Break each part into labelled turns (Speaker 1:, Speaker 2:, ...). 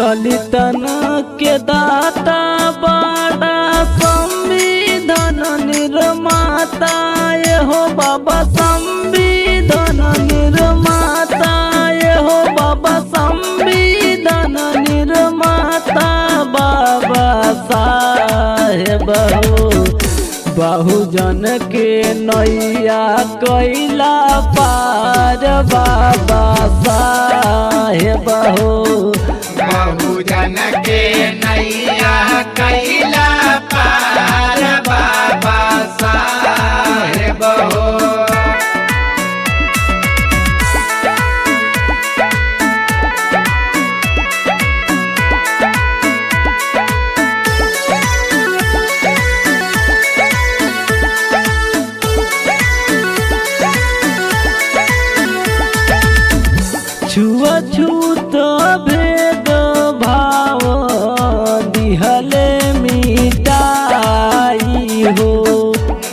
Speaker 1: दलितन के दाता बड़ा संविधान निर्माता ये हो बाबा संविधान निर्माता ये हो बाबा संविधान निर्माता बाबा साहेब हो बहुजन के नैया कैला पार बाबा साहेब हो
Speaker 2: बहुजन के नैया कैला पार बाबा साहेब हो।
Speaker 1: छुआछूत भेद भाव दिहले मिटाई हो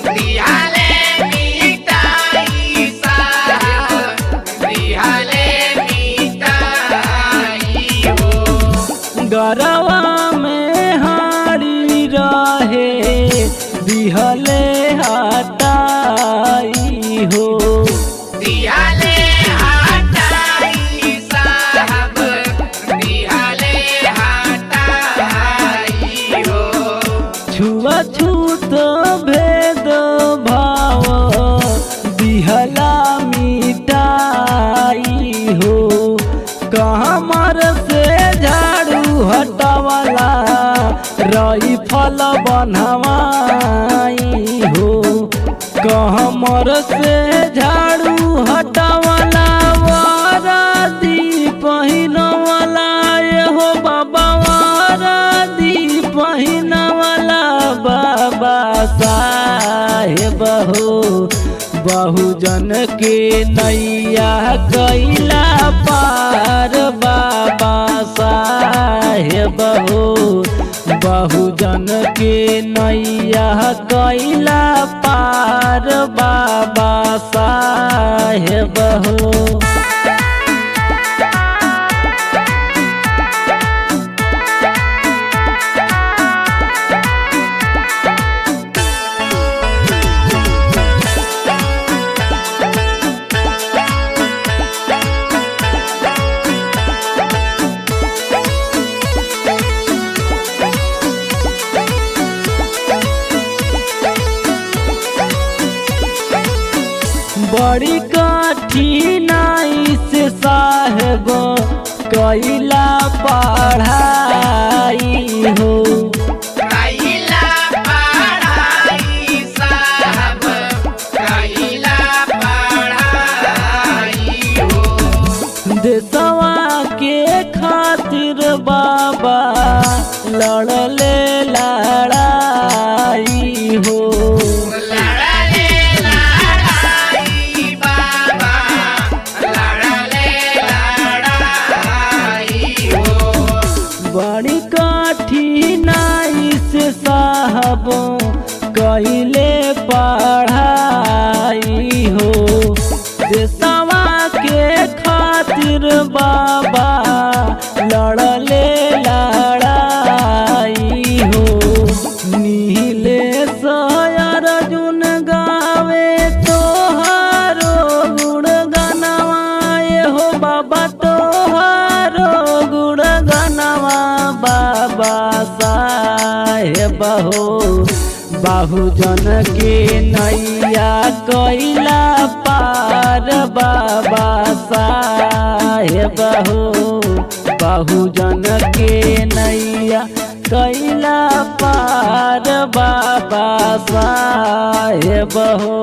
Speaker 2: दिहले मिटाई साहब दिहले मिटाई हो।
Speaker 1: गरवा में हारी रहे दिहले हटाई हो
Speaker 2: दिहले
Speaker 1: छुआछूत भेद भाव दिहला मिटाई हो कहमर से झाड़ू हटावला रही फल बनवाई हो कहमर से झाड़ू हटावला वरदी पहिनवला ये हो बाबा वरदी पहिनवला बाबा साहेब हो बहुजन के नैया कैला पार बाबा साहेब हो बहुजन के नैया कैला पार बाबा साहेब हो। बड़ी कठिनाई से साहेब कैला पढ़ाई हो
Speaker 2: कैला पढ़ाई साहब कैला पढ़ाई हो।
Speaker 1: देशवा के खातिर बाबा लड़ले लड़ाई हो बड़ी कठिनाई से साहब कैले पढ़ाई हो देशवा के खातिर बाबा लड़ले लड़ाई हो नीले अर्जुन गावे तोहारो गुण गनवाए हो बाबा तोहारो गुण गनवा बाबा साहेब हो बहुजन के नैया कैला पार बाबा साहेब हो बहुजन के नैया कैला पार बाबा साहेब हो।